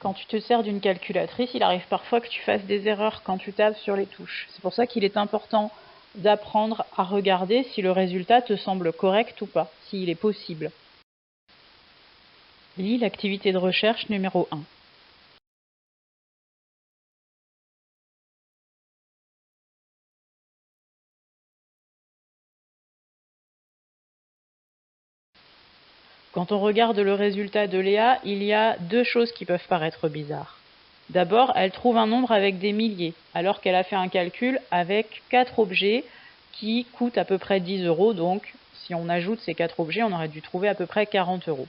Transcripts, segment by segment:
Quand tu te sers d'une calculatrice, il arrive parfois que tu fasses des erreurs quand tu tapes sur les touches. C'est pour ça qu'il est important d'apprendre à regarder si le résultat te semble correct ou pas, s'il est possible. Lis l'activité de recherche numéro 1. Quand on regarde le résultat de Léa, il y a deux choses qui peuvent paraître bizarres. D'abord, elle trouve un nombre avec des milliers, alors qu'elle a fait un calcul avec 4 objets qui coûtent à peu près 10 €, donc si on ajoute ces 4 objets, on aurait dû trouver à peu près 40 €.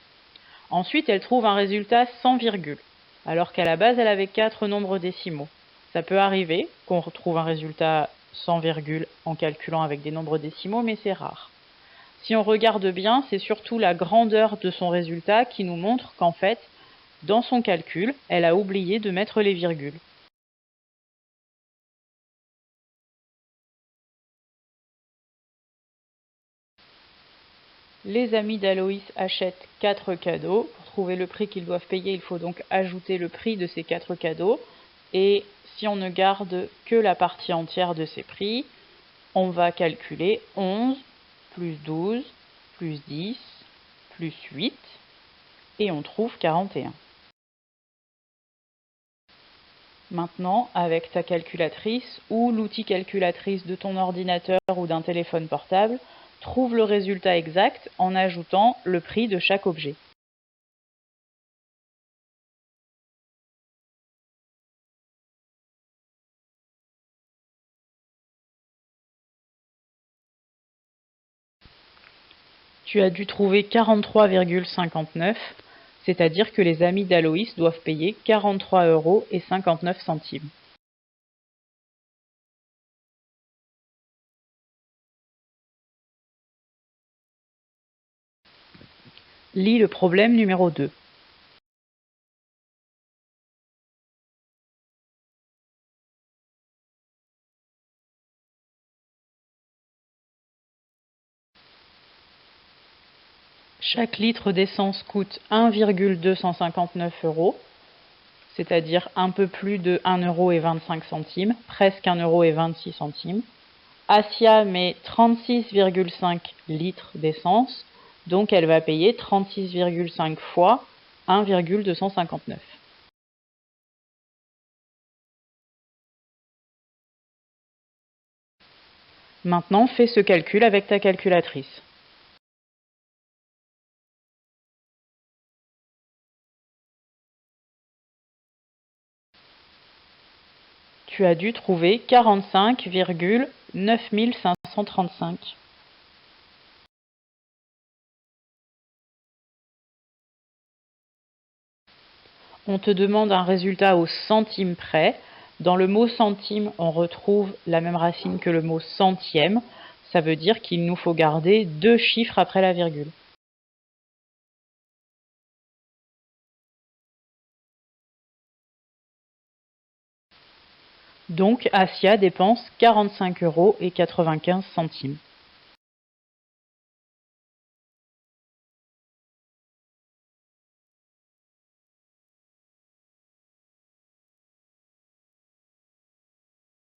Ensuite, elle trouve un résultat sans virgule, alors qu'à la base, elle avait 4 nombres décimaux. Ça peut arriver qu'on retrouve un résultat sans virgule en calculant avec des nombres décimaux, mais c'est rare. Si on regarde bien, c'est surtout la grandeur de son résultat qui nous montre qu'en fait, dans son calcul, elle a oublié de mettre les virgules. Les amis d'Aloïs achètent 4 cadeaux. Pour trouver le prix qu'ils doivent payer, il faut donc ajouter le prix de ces 4 cadeaux. Et si on ne garde que la partie entière de ces prix, on va calculer 11 plus 12 plus 10 plus 8 et on trouve 41. Maintenant, avec ta calculatrice ou l'outil calculatrice de ton ordinateur ou d'un téléphone portable, trouve le résultat exact en ajoutant le prix de chaque objet. Tu as dû trouver 43,59, c'est-à-dire que les amis d'Aloïs doivent payer 43,59 €. Lis le problème numéro 2. Chaque litre d'essence coûte 1,259 €, c'est-à-dire un peu plus de 1,25 €, presque 1,26 €. Asia met 36,5 litres d'essence, donc elle va payer 36,5 fois 1,259. Maintenant, fais ce calcul avec ta calculatrice. Tu as dû trouver 45,9535. On te demande un résultat au centime près. Dans le mot centime, on retrouve la même racine que le mot centième. Ça veut dire qu'il nous faut garder 2 chiffres après la virgule. Donc, Asia dépense 45,95 €.